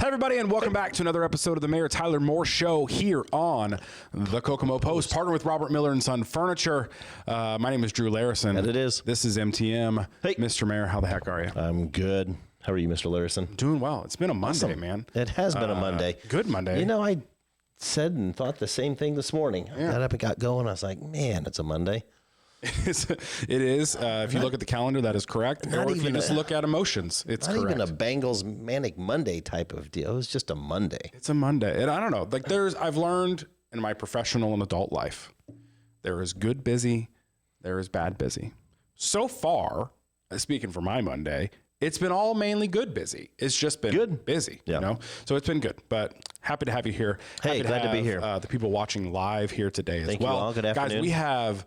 Hey, everybody, and welcome back to another episode of the Mayor Tyler Moore Show here on the Kokomo Post, partnered with Robert Miller and Son Furniture. My name is Drew Larison. And it is. This is MTM. Hey. Mr. Mayor, how the heck are you? I'm good. How are you, Mr. Larison? Doing well. It's been a Monday, Awesome. Man. It has been a Monday. Good Monday. You know, I said and thought the same thing this morning. I got up and got going. I was like, man, it's a Monday. It is. If you look at the calendar, that is correct. Or if you just look at emotions, it's not correct. even a Bengals Manic Monday type of deal. It was just a Monday. It's a Monday. And I don't know. Like I've learned in my professional and adult life, there is good busy, there is bad busy. So far, speaking for my Monday, it's been all mainly good busy. It's just been good busy, yeah. You know? So it's been good, but happy to have you here. Hey, glad to be here. The people watching live here today as Thank well. you all. Good afternoon. Guys, we have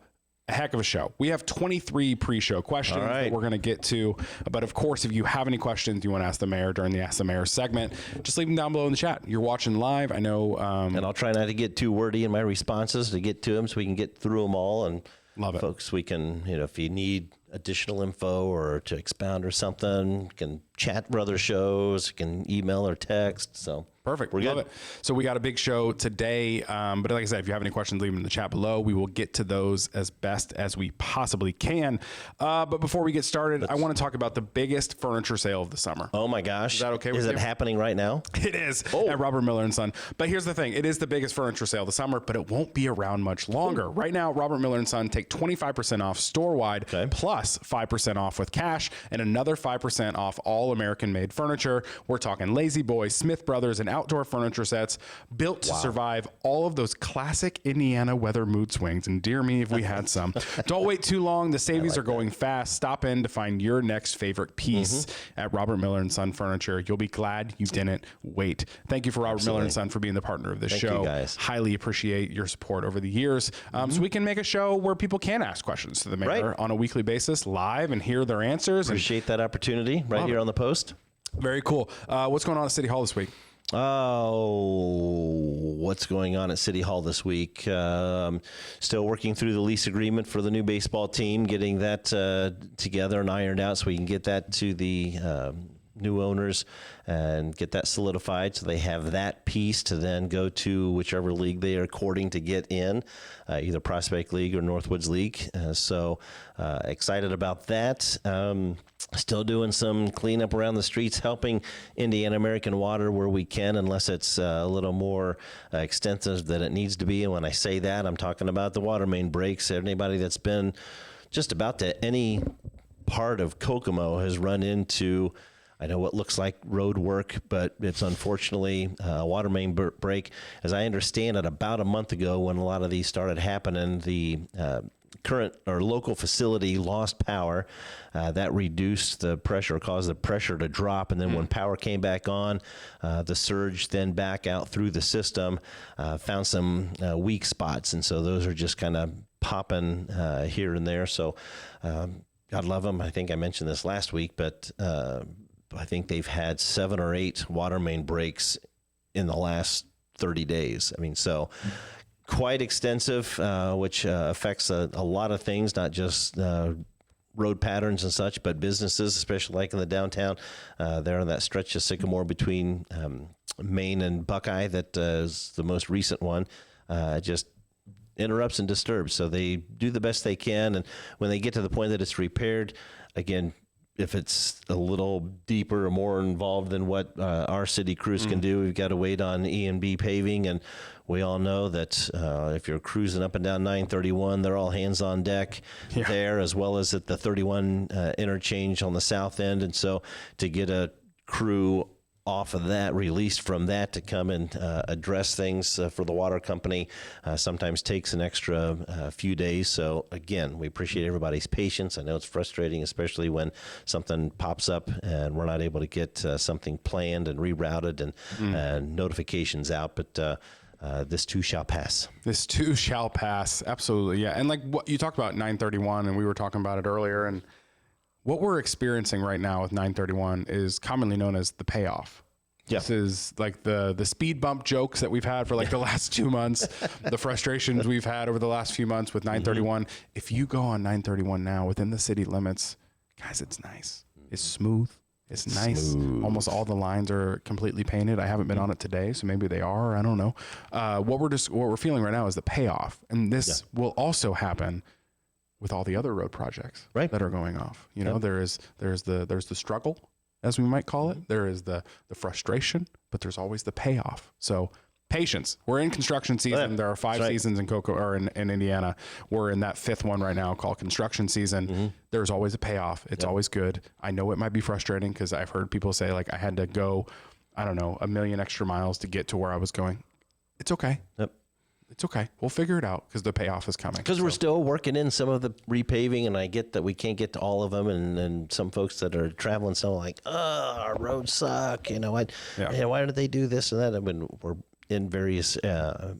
a heck of a show. We have 23 pre-show questions that we're going to get to. But of course, if you have any questions you want to ask the mayor during the Ask the Mayor segment, just leave them down below in the chat. You're watching live. I know. And I'll try not to get too wordy in my responses to get to them so we can get through them all. And love it. Folks, we can, if you need additional info or to expound or something, you can chat for other shows, you can email or text. So perfect. We're Love good. it. So we got a big show today. But like I said, if you have any questions, leave them in the chat below. We will get to those as best as we possibly can. But before we get started, I want to talk about the biggest furniture sale of the summer. Oh my gosh. Is that okay with you? Is it happening right now? It is at Robert Miller and Son. But here's the thing. It is the biggest furniture sale of the summer, but it won't be around much longer. Right now, Robert Miller and Son take 25% off store-wide, plus 5% off with cash, and another 5% off all American-made furniture. We're talking Lazy Boy, Smith Brothers, and outdoor furniture sets built to survive all of those classic Indiana weather mood swings. And dear me, if we had some. Don't wait too long. The savings are going fast. Stop in to find your next favorite piece at Robert Miller and Son Furniture. You'll be glad you didn't wait. Thank you for Robert Miller and Son for being the partner of this show. You guys. Highly appreciate your support over the years. So we can make a show where people can ask questions to the mayor on a weekly basis live and hear their answers. Appreciate that opportunity right here on the Post. Very cool. What's going on at City Hall this week? Oh, what's going on at City Hall this week? Still working through the lease agreement for the new baseball team, getting that together and ironed out so we can get that to the new owners and get that solidified so they have that piece to then go to whichever league they are courting to get in, either Prospect League or Northwoods League. So excited about that. Still doing some cleanup around the streets, helping Indiana American Water where we can, unless it's a little more extensive than it needs to be. And when I say that, I'm talking about the water main breaks. Anybody that's been just about to any part of Kokomo has run into, I know what looks like road work, but it's unfortunately a water main break. As I understand it, about a month ago when a lot of these started happening, the current or local facility lost power. That reduced the pressure, caused the pressure to drop. And then when power came back on, the surge then back out through the system, found some weak spots. And so those are just kind of popping here and there. So God love them. I think I mentioned this last week, but I think they've had 7 or 8 water main breaks in the last 30 days. I mean, so quite extensive, which affects a lot of things, not just road patterns and such, but businesses, especially like in the downtown, there on that stretch of Sycamore between Main and Buckeye, that is the most recent one, just interrupts and disturbs. So they do the best they can. And when they get to the point that it's repaired, again, if it's a little deeper or more involved than what our city crews can do, we've got to wait on E&B paving. And we all know that if you're cruising up and down 931, they're all hands on deck there, as well as at the 31 interchange on the south end. And so to get a crew off of that, released from that to come and address things for the water company sometimes takes an extra few days. So again, we appreciate everybody's patience. I know it's frustrating, especially when something pops up and we're not able to get something planned and rerouted and notifications out, but this too shall pass. This too shall pass. Absolutely. Yeah. And like what you talked about 931, and we were talking about it earlier, and what we're experiencing right now with 931 is commonly known as the payoff. Yeah. This is like the speed bump jokes that we've had for like the last 2 months, the frustrations we've had over the last few months with 931. If you go on 931 now within the city limits, guys, it's nice. It's smooth. It's nice. Smooth. Almost all the lines are completely painted. I haven't been on it today, so maybe they are. I don't know. What we're feeling right now is the payoff, and this will also happen with all the other road projects that are going off. You know, there's the struggle, as we might call it. There is the frustration, but there's always the payoff. So patience. We're in construction season. There are 5 seasons in in Indiana. We're in that 5th one right now called construction season. There's always a payoff. It's always good. I know it might be frustrating because I've heard people say like I had to go, I don't know, 1 million extra miles to get to where I was going. It's okay. It's okay. We'll figure it out because the payoff is coming. Because we're still working in some of the repaving, and I get that we can't get to all of them, and some folks that are traveling so like, our roads suck. You know, why did they do this and that? I mean, we're in various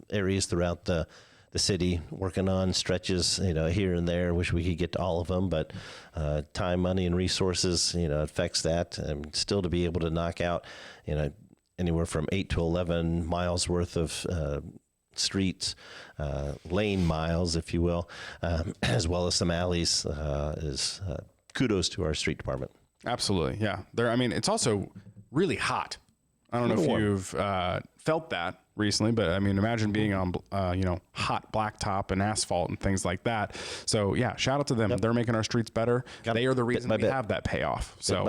areas throughout the city working on stretches, you know, here and there. Wish we could get to all of them, but time, money, and resources, you know, affects that. And still to be able to knock out, you know, anywhere from 8 to 11 miles worth of streets, lane miles, if you will, as well as some alleys, is kudos to our street department. Absolutely, yeah. I mean, it's also really hot. I don't know if you've felt that recently, but I mean, imagine being on, hot blacktop and asphalt and things like that. So yeah, shout out to them. They're making our streets better. They are the reason we have that payoff. So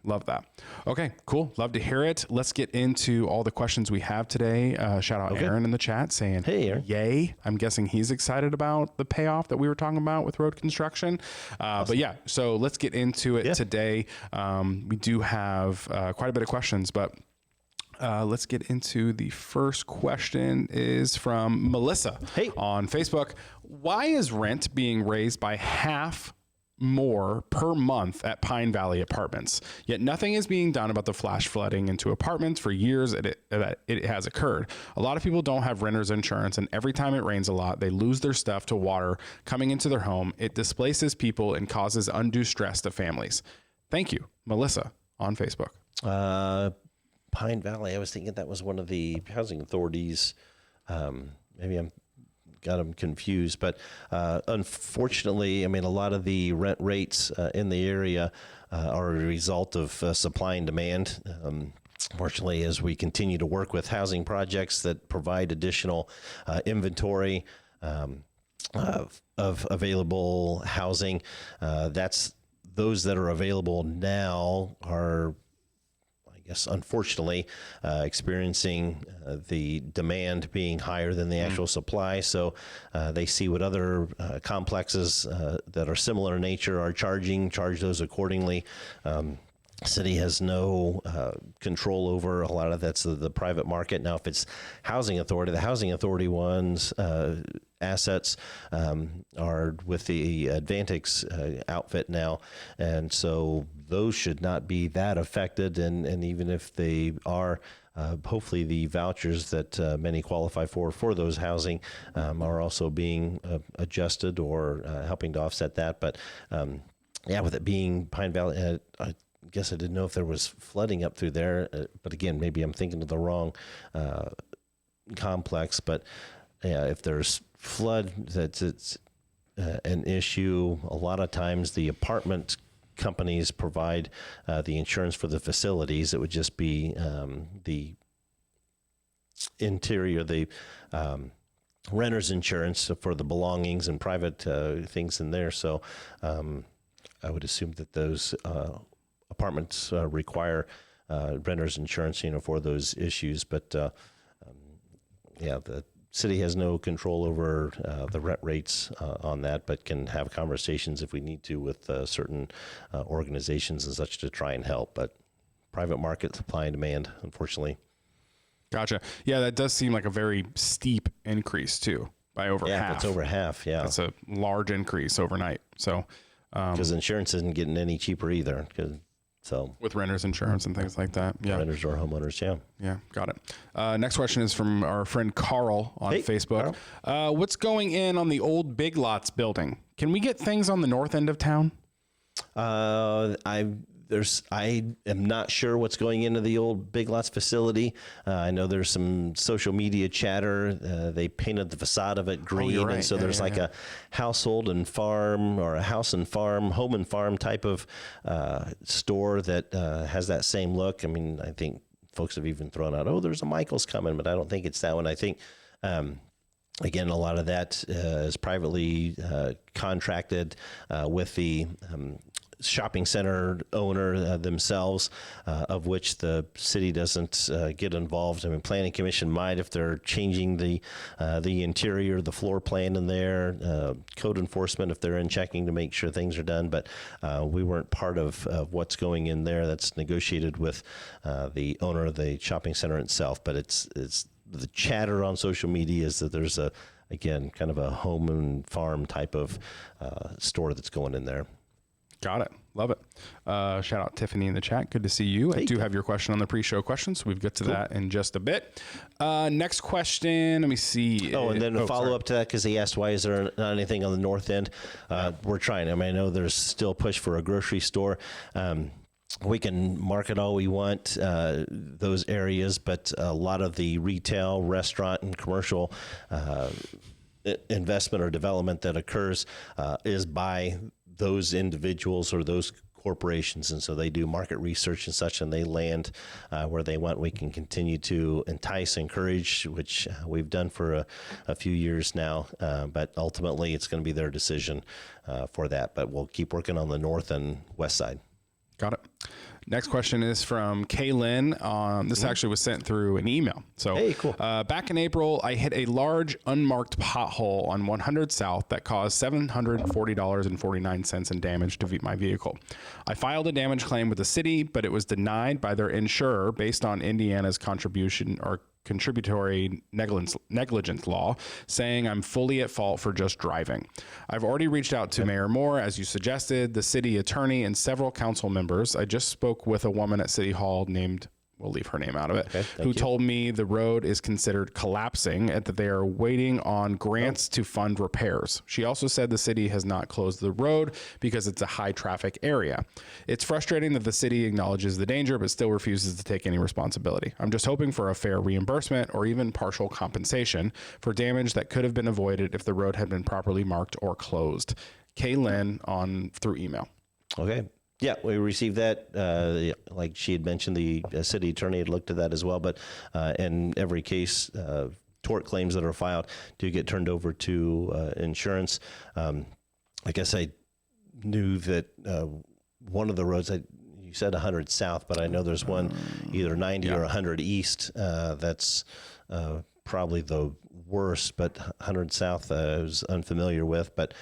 love that. Okay, cool. Love to hear it. Let's get into all the questions we have today. Shout out Aaron in the chat saying, hey, Aaron. Yay. I'm guessing he's excited about the payoff that we were talking about with road construction. Awesome. But yeah, so let's get into it today. We do have quite a bit of questions, but let's get into the first question is from Melissa on Facebook. Why is rent being raised by half more per month at Pine Valley Apartments? Yet nothing is being done about the flash flooding into apartments for years it has occurred. A lot of people don't have renter's insurance, and every time it rains a lot, they lose their stuff to water coming into their home. It displaces people and causes undue stress to families. Thank you, Melissa on Facebook. Pine Valley, I was thinking that was one of the housing authorities. Maybe I'm got them confused, but unfortunately, I mean, a lot of the rent rates in the area are a result of supply and demand. Fortunately, as we continue to work with housing projects that provide additional inventory of available housing, that's those that are available now are, unfortunately, experiencing the demand being higher than the actual supply. So they see what other complexes that are similar in nature are charge those accordingly. City has no control over a lot of that's the private market. Now, if it's housing authority, the housing authority ones assets are with the Advantix outfit now, and so those should not be that affected. And even if they are, hopefully the vouchers that many qualify for those housing are also being adjusted or helping to offset that. But with it being Pine Valley, I guess I didn't know if there was flooding up through there, but again, maybe I'm thinking of the wrong complex. But if there's flood, it's an issue. A lot of times the apartment companies provide the insurance for the facilities. It would just be the interior, the renter's insurance for the belongings and private things in there. So I would assume that those apartments require renter's insurance, for those issues. But the city has no control over the rent rates on that, but can have conversations if we need to with certain organizations and such to try and help. But private market supply and demand, unfortunately. Gotcha. Yeah, that does seem like a very steep increase too, by over half. Yeah, it's over half. Yeah, that's a large increase overnight. So because insurance isn't getting any cheaper either. So with renters insurance and things like that. Yeah. Renters or homeowners. Yeah. Yeah. Got it. Next question is from our friend Carl on Facebook. What's going in on the old Big Lots building? Can we get things on the north end of town? I am not sure what's going into the old Big Lots facility. I know there's some social media chatter. They painted the facade of it green, right. and so there's a household and farm, or a house and farm, home and farm type of store that has that same look. I mean, I think folks have even thrown out, oh, there's a Michael's coming, but I don't think it's that one. I think, again, a lot of that is privately contracted with the shopping center owner themselves, of which the city doesn't get involved. I mean, Planning Commission might if they're changing the interior, the floor plan in there, code enforcement if they're in checking to make sure things are done. But we weren't part of what's going in there. That's negotiated with the owner of the shopping center itself. But it's the chatter on social media is that there's again, kind of a home and farm type of store that's going in there. Got it. Love it. Shout out Tiffany in the chat. Good to see you. I do have your question on the pre-show questions. We'll get to that in just a bit. Next question. Let me see. Oh, and then a follow-up to that, because he asked, why is there not anything on the north end? We're trying. I mean, I know there's still push for a grocery store. We can market all we want, those areas, but a lot of the retail, restaurant, and commercial investment or development that occurs is by those individuals or those corporations, and so they do market research and such, and they land where they want. We can continue to entice, encourage, which we've done for a few years now, but ultimately it's going to be their decision for that. But we'll keep working on the north and west side. Got it. Next question is from Kaylin. This actually was sent through an email. So, hey, cool. Back in April, I hit a large unmarked pothole on 100 South that caused $740.49 in damage to my vehicle. I filed a damage claim with the city, but it was denied by their insurer based on Indiana's contributory negligence law, saying I'm fully at fault for just driving. I've already reached out to Mayor Moore, as you suggested, the city attorney, and several council members. I just spoke with a woman at City Hall named, we'll leave her name out of it, who told me the road is considered collapsing and that they are waiting on grants to fund repairs. She also said the city has not closed the road because it's a high traffic area. It's frustrating that the city acknowledges the danger but still refuses to take any responsibility. I'm just hoping for a fair reimbursement or even partial compensation for damage that could have been avoided if the road had been properly marked or closed. Kaylin through email. Okay. Yeah, we received that. Like she had mentioned, the city attorney had looked at that as well. But in every case, tort claims that are filed do get turned over to insurance. I guess I knew that one of the roads, you said 100 South, but I know there's one either 90 or 100 East that's probably the worst. But 100 South I was unfamiliar with. But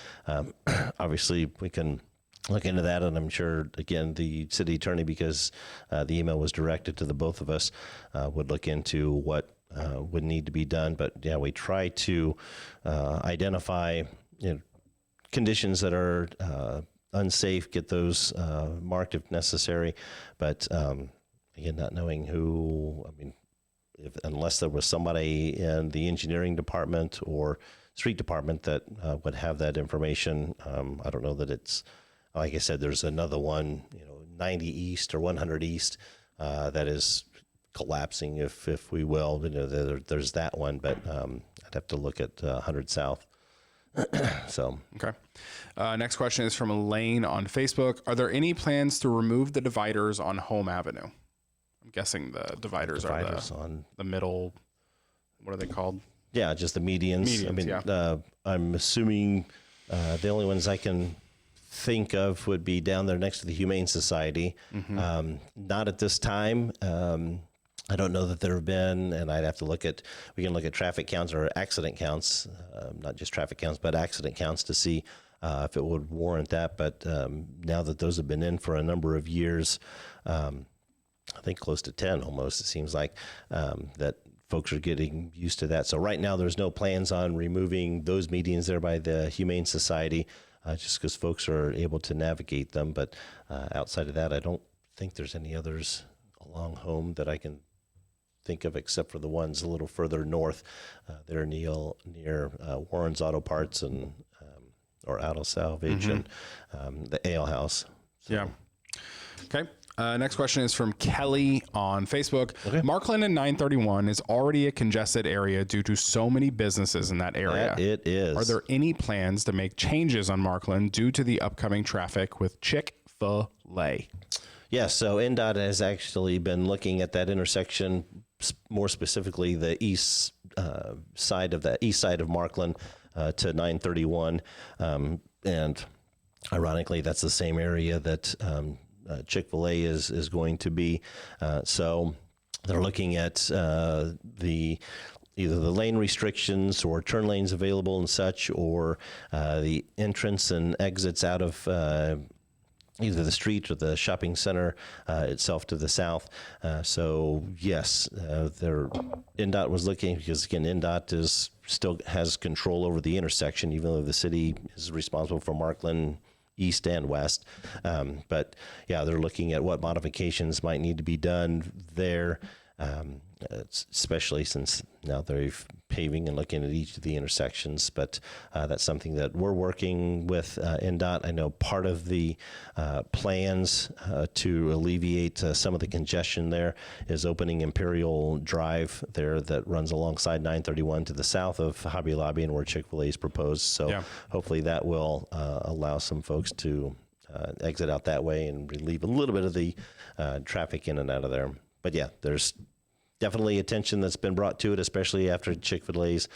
obviously we can look into that, and I'm sure, again, the city attorney, because the email was directed to the both of us, would look into what would need to be done. But yeah, we try to identify conditions that are unsafe, get those marked if necessary. But again, not knowing who, I mean, unless there was somebody in the engineering department or street department that would have that information, I don't know that it's. Like I said, there's another one, 90 East or 100 East that is collapsing, if we will. There's that one, but I'd have to look at 100 South. So okay. Next question is from Elaine on Facebook. Are there any plans to remove the dividers on Home Avenue? I'm guessing the dividers are on the middle. What are they called? Yeah, just the medians. I mean, I'm assuming the only ones I can think of would be down there next to the Humane Society. Mm-hmm. Not at this time. I don't know that there have been, and I'd have to we can look at traffic counts or accident counts, not just traffic counts, but accident counts to see if it would warrant that. But now that those have been in for a number of years, I think close to 10 almost, it seems like, that folks are getting used to that. So right now there's no plans on removing those medians there by the Humane Society, just because folks are able to navigate them. But outside of that, I don't think there's any others along Home that I can think of, except for the ones a little further north. They're near Warren's Auto Parts or Auto Salvage, mm-hmm. and the Ale House. So. Yeah. Okay. Next question is from Kelly on Facebook. Okay. Markland and 931 is already a congested area due to so many businesses in that area. That it is. Are there any plans to make changes on Markland due to the upcoming traffic with Chick-fil-A? Yes, so NDOT has actually been looking at that intersection, more specifically the east side of Markland to 931, and ironically, that's the same area that Chick-fil-A is going to be. So they're looking at either the lane restrictions or turn lanes available and such, or the entrance and exits out of either the street or the shopping center itself to the south. So yes, NDOT was looking, because again, NDOT still has control over the intersection, even though the city is responsible for Markland east and west. But yeah, they're looking at what modifications might need to be done there, especially since now they're paving and looking at each of the intersections. But that's something that we're working with NDOT. I know part of the plans to alleviate some of the congestion there is opening Imperial Drive there that runs alongside 931 to the south of Hobby Lobby and where Chick-fil-A is proposed. So hopefully that will allow some folks to exit out that way and relieve a little bit of the traffic in and out of there. But yeah, there's definitely attention that's been brought to it, especially after Chick-fil-A's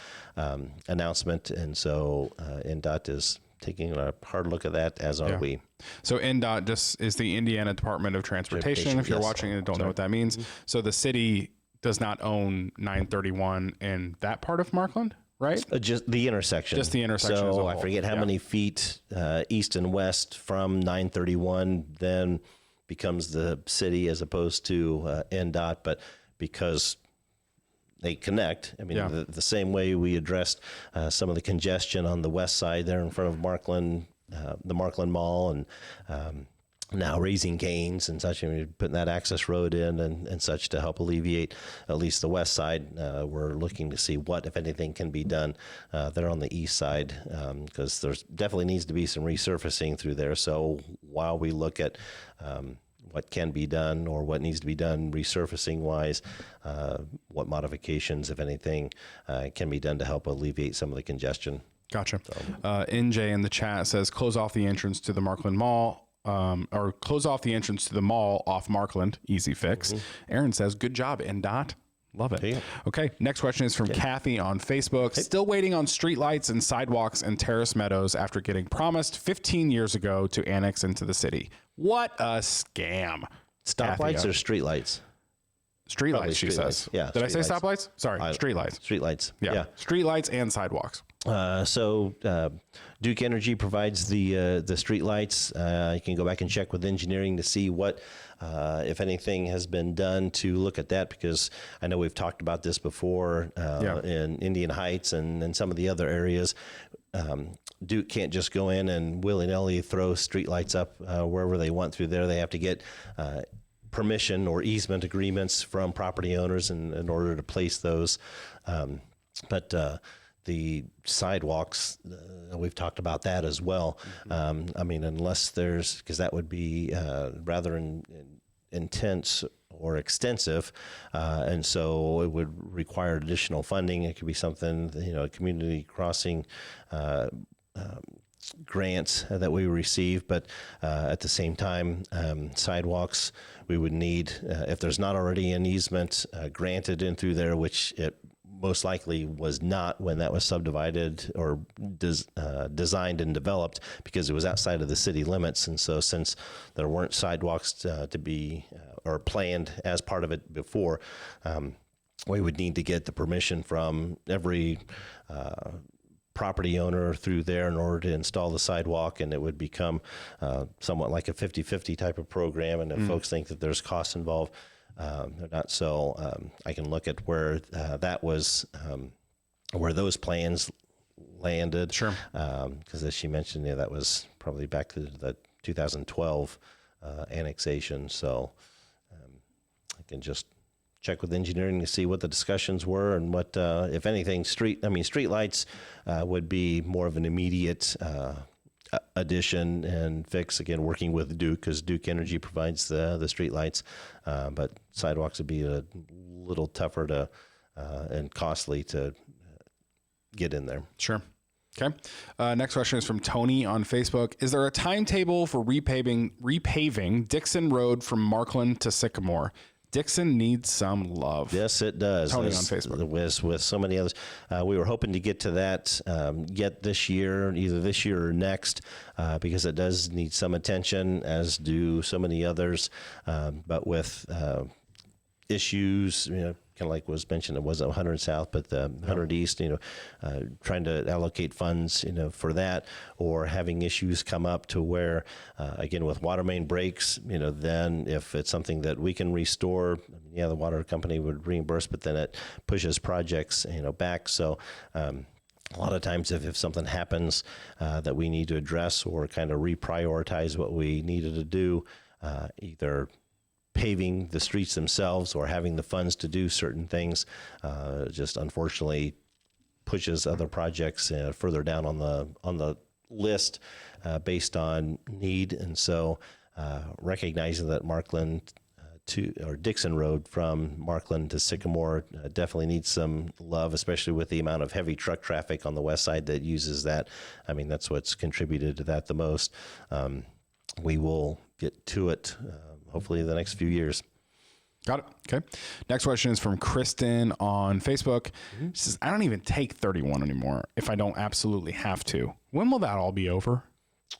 announcement. And so NDOT is taking a hard look at that, as are we. So NDOT just is the Indiana Department of Transportation. If you're watching and don't know what that means. So the city does not own 931 in that part of Markland, right? Just the intersection. Just the intersection. So I forget how many feet east and west from 931 then becomes the city as opposed to NDOT, but because they connect, I mean, the same way we addressed some of the congestion on the west side there in front of Markland, the Markland Mall, and now Raising Cane's and such, and putting that access road in and such to help alleviate at least the west side. We're looking to see what, if anything, can be done there on the east side, because there's definitely needs to be some resurfacing through there. So while we look at what can be done or what needs to be done resurfacing wise, what modifications, if anything, can be done to help alleviate some of the congestion. Gotcha. NJ in the chat says close off the entrance to the Markland Mall, or close off the entrance to the mall off Markland. Easy fix. Aaron says, good job, NDOT. Love it. Okay, next question is from Kathy on Facebook. Still waiting on streetlights and sidewalks in Terrace Meadows after getting promised 15 years ago to annex into the city. What a scam. Stoplights or streetlights? Streetlights, she says. Yeah. Did I say stoplights? Sorry, streetlights. Streetlights. Yeah. Streetlights and sidewalks. So Duke Energy provides the street lights. You can go back and check with engineering to see what, if anything, has been done to look at that, because I know we've talked about this before in Indian Heights and some of the other areas. Duke can't just go in and willy-nilly throw street lights up wherever they want through there. They have to get permission or easement agreements from property owners in order to place those. But the sidewalks, we've talked about that as well. I mean, unless there's, because that would be rather intense or extensive, and so it would require additional funding. It could be something, community crossing grants that we receive, but at the same time, sidewalks, we would need, if there's not already an easement granted in through there, which it most likely was not when that was subdivided or designed and developed, because it was outside of the city limits. And so since there weren't sidewalks to be or planned as part of it before, we would need to get the permission from every property owner through there in order to install the sidewalk, and it would become somewhat like a 50-50 type of program. And if folks think that there's costs involved, they're not. So I can look at where that was, where those plans landed. Sure. Because as she mentioned, that was probably back to the 2012 annexation. So I can just check with engineering to see what the discussions were and what, if anything, street lights would be more of an immediate addition and fix, again, working with Duke, because Duke Energy provides the street lights. But sidewalks would be a little tougher to and costly to get in there. Sure. Okay. Next question is from Tony on Facebook. Is there a timetable for repaving Dixon Road from Markland to Sycamore? Dixon needs some love. Yes, it does. Tony on Facebook. With so many others. We were hoping to get to that yet this year, either this year or next, because it does need some attention, as do so many others. But with issues, kind of like was mentioned, it wasn't 100 South, but the 100 East, trying to allocate funds, for that, or having issues come up to where, again, with water main breaks, then if it's something that we can restore, the water company would reimburse, but then it pushes projects, back. So, a lot of times if something happens that we need to address or kind of reprioritize what we needed to do, either paving the streets themselves or having the funds to do certain things, just unfortunately pushes other projects further down on the list based on need. And so recognizing that Dixon Road from Markland to Sycamore definitely needs some love, especially with the amount of heavy truck traffic on the west side that uses that. I mean, that's what's contributed to that the most. We will get to it hopefully the next few years. Got it. Okay. Next question is from Kristen on Facebook. She says, I don't even take 31 anymore if I don't absolutely have to. When will that all be over?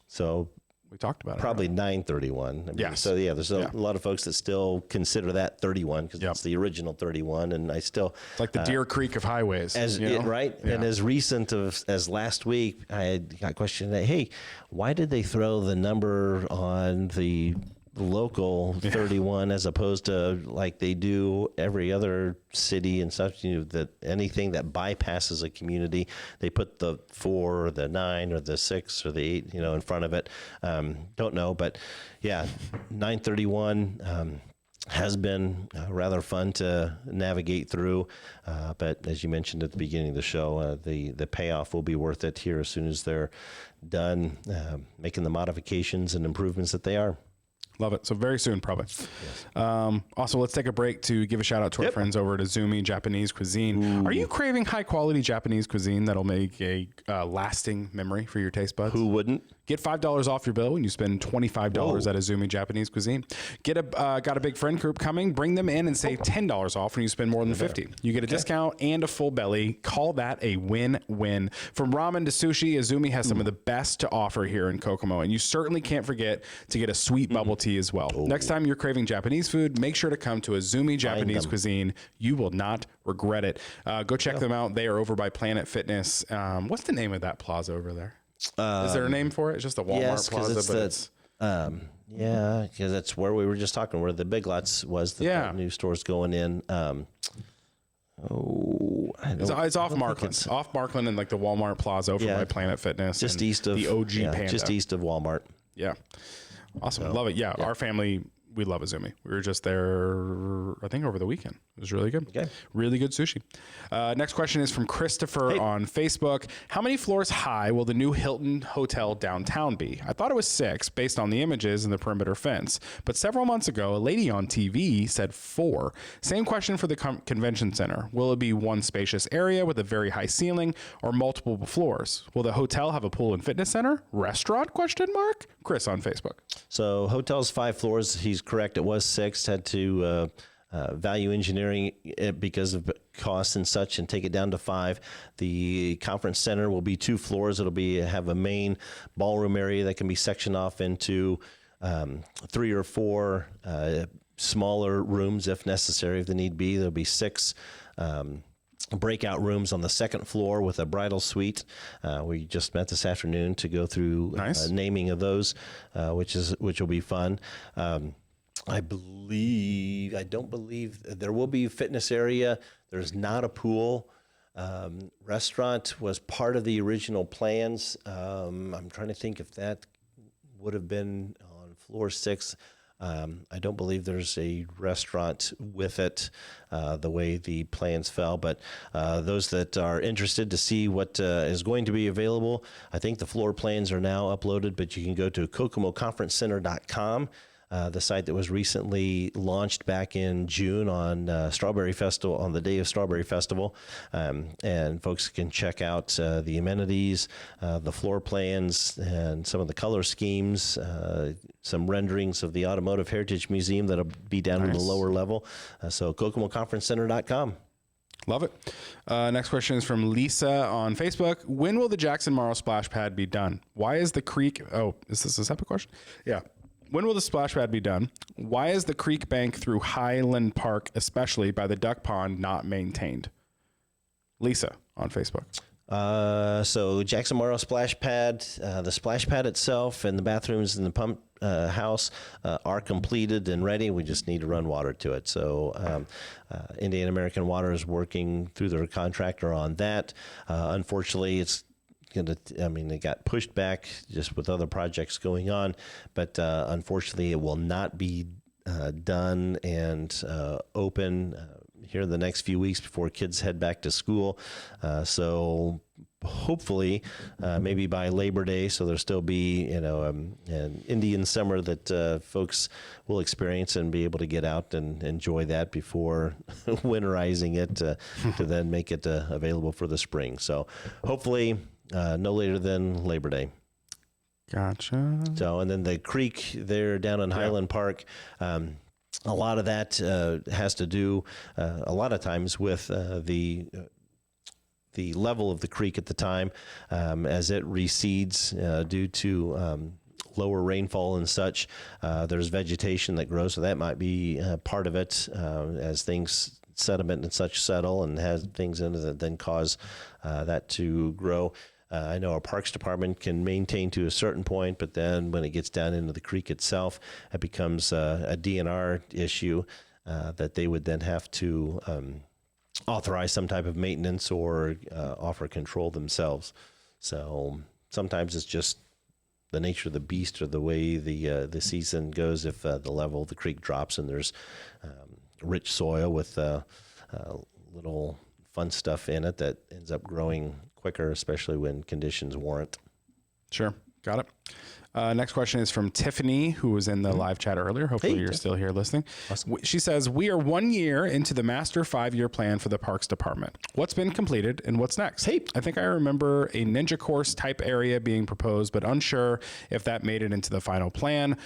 So we talked about probably it. Probably 931. Yes. So there's a lot of folks that still consider that 31 because it's the original 31. And I still... It's like the Deer Creek of highways. Right? Yeah. And as recent as last week, I got questioned, hey, why did they throw the number on the local 31 as opposed to like they do every other city and such, that anything that bypasses a community, they put the 4 or the 9 or the 6 or the 8, in front of it. Don't know, but 931 has been rather fun to navigate through. But as you mentioned at the beginning of the show, the payoff will be worth it here as soon as they're done making the modifications and improvements that they are. Love it. So very soon, probably. Yes. Also, let's take a break to give a shout out to our friends over at Azumi Japanese Cuisine. Ooh. Are you craving high quality Japanese cuisine that'll make a lasting memory for your taste buds? Who wouldn't? Get $5 off your bill when you spend $25 at Azumi Japanese Cuisine. Got a big friend group coming. Bring them in and save $10 off when you spend more than $50. You get a discount and a full belly. Call that a win-win. From ramen to sushi, Azumi has some of the best to offer here in Kokomo, and you certainly can't forget to get a sweet bubble tea as well. Next time you're craving Japanese food, make sure to come to Azumi Japanese Cuisine. You will not regret it. Go check them out. They are over by Planet Fitness. What's the name of that plaza over there? Is there a name for it? It's just a Walmart plaza, because that's where we were just talking, where the Big Lots was. The new stores going in. It's off Markland. Off Markland and like the Walmart plaza over by Planet Fitness. Just east of the OG Panda. Just east of Walmart. Yeah. Awesome. Love it. Yeah. Our family, we love Azumi. We were just there, I think, over the weekend. It was really good. Okay. Really good sushi. Next question is from Christopher on Facebook. How many floors high will the new Hilton Hotel downtown be? I thought it was 6 based on the images and the perimeter fence. But several months ago, a lady on TV said 4. Same question for the convention center. Will it be one spacious area with a very high ceiling or multiple floors? Will the hotel have a pool and fitness center? Restaurant? ? Chris on Facebook. So hotel's 5 floors. He's correct. It was 6. Had to value engineering it because of costs and such and take it down to 5. The conference center will be 2 floors. It'll have a main ballroom area that can be sectioned off into 3 or 4 smaller rooms if necessary, if the need be. There'll be 6 breakout rooms on the second floor with a bridal suite. We just met this afternoon to go through naming of those, which will be fun. I don't believe there will be a fitness area. There's not a pool. Restaurant was part of the original plans. I'm trying to think if that would have been on floor 6. I don't believe there's a restaurant with it, the way the plans fell. But those that are interested to see what is going to be available, I think the floor plans are now uploaded, but you can go to kokomoconferencecenter.com. The site that was recently launched back in June on Strawberry Festival, on the day of Strawberry Festival, and folks can check out the amenities, the floor plans, and some of the color schemes, some renderings of the Automotive Heritage Museum that'll be down in the lower level. So kokomoconferencecenter.com. Love it. Next question is from Lisa on Facebook. When will the Jackson Morrow splash pad be done? Why is the creek... Oh, is this a separate question? Yeah. When will the splash pad be done? Why is the creek bank through Highland Park, especially by the duck pond, not maintained? Lisa on Facebook. So Jackson Morrow splash pad, the splash pad itself and the bathrooms and the pump house are completed and ready. We just need to run water to it. So Indian American Water is working through their contractor on that. Unfortunately, it got pushed back just with other projects going on, but unfortunately it will not be done and open here in the next few weeks before kids head back to school. So hopefully maybe by Labor Day, so there'll still be an Indian summer that folks will experience and be able to get out and enjoy that before winterizing it to then make it available for the spring. So hopefully no later than Labor Day. Gotcha. So, and then the creek there down in Highland Park, a lot of that has to do a lot of times with the level of the creek at the time as it recedes due to lower rainfall and such. There's vegetation that grows, so that might be part of it as things sediment and such settle and has things in it that then cause that to grow. I know our Parks Department can maintain to a certain point, but then when it gets down into the creek itself, it becomes a DNR issue that they would then have to authorize some type of maintenance or offer control themselves. So sometimes it's just the nature of the beast or the way the season goes. If the level of the creek drops and there's rich soil with little fun stuff in it that ends up growing quicker, especially when conditions warrant. Sure. Got it. Next question is from Tiffany, who was in the live chat earlier. Hopefully you're still here listening. Awesome. She says, we are 1 year into the master 5-year plan for the Parks Department. What's been completed and what's next? I think I remember a ninja course type area being proposed, but unsure if that made it into the final plan.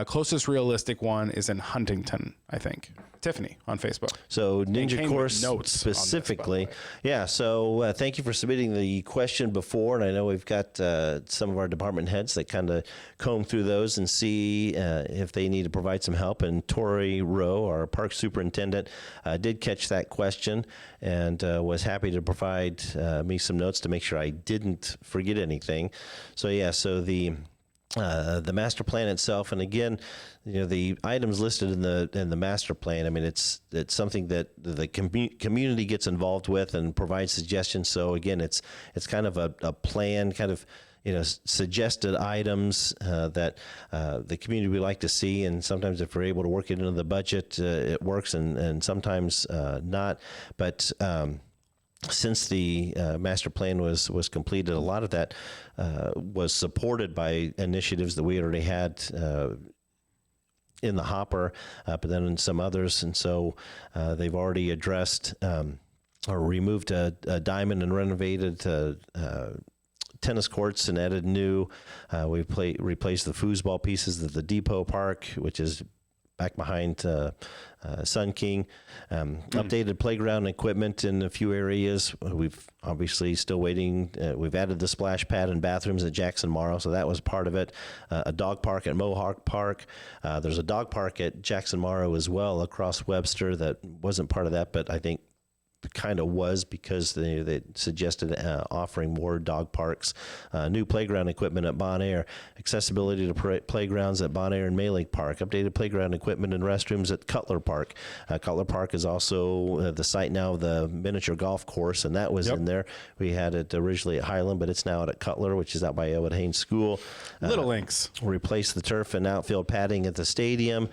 Closest realistic one is in Huntington, I think. Tiffany on Facebook. So ninja course notes specifically. So thank you for submitting the question before. And I know we've got some of our department heads that kind of comb through those and see if they need to provide some help. And Tori Rowe, our park superintendent, did catch that question and was happy to provide me some notes to make sure I didn't forget anything. So the master plan itself, and again, the items listed in the master plan. I mean, it's something that the community gets involved with and provides suggestions. So again, it's kind of a plan, kind of suggested items that the community would like to see. And sometimes if we're able to work it into the budget, it works, and sometimes not. But since the master plan was completed, a lot of that was supported by initiatives that we already had in the hopper, but then in some others. And so they've already addressed or removed a diamond and renovated tennis courts and added new. We've replaced the foosball pieces of the Depot Park, which is back behind Sun King. Updated playground equipment in a few areas. We've obviously still waiting. We've added the splash pad and bathrooms at Jackson Morrow, so that was part of it. A dog park at Mohawk Park. There's a dog park at Jackson Morrow as well across Webster that wasn't part of that, but I think kind of was because they suggested offering more dog parks, new playground equipment at Bon Air, accessibility to playgrounds at Bon Air and May Lake Park, updated playground equipment and restrooms at Cutler Park. Cutler Park is also the site now of the miniature golf course, and that was in there. We had it originally at Highland, but it's now out at Cutler, which is out by Elwood Haynes School. Little Links. Replaced the turf and outfield padding at the stadium.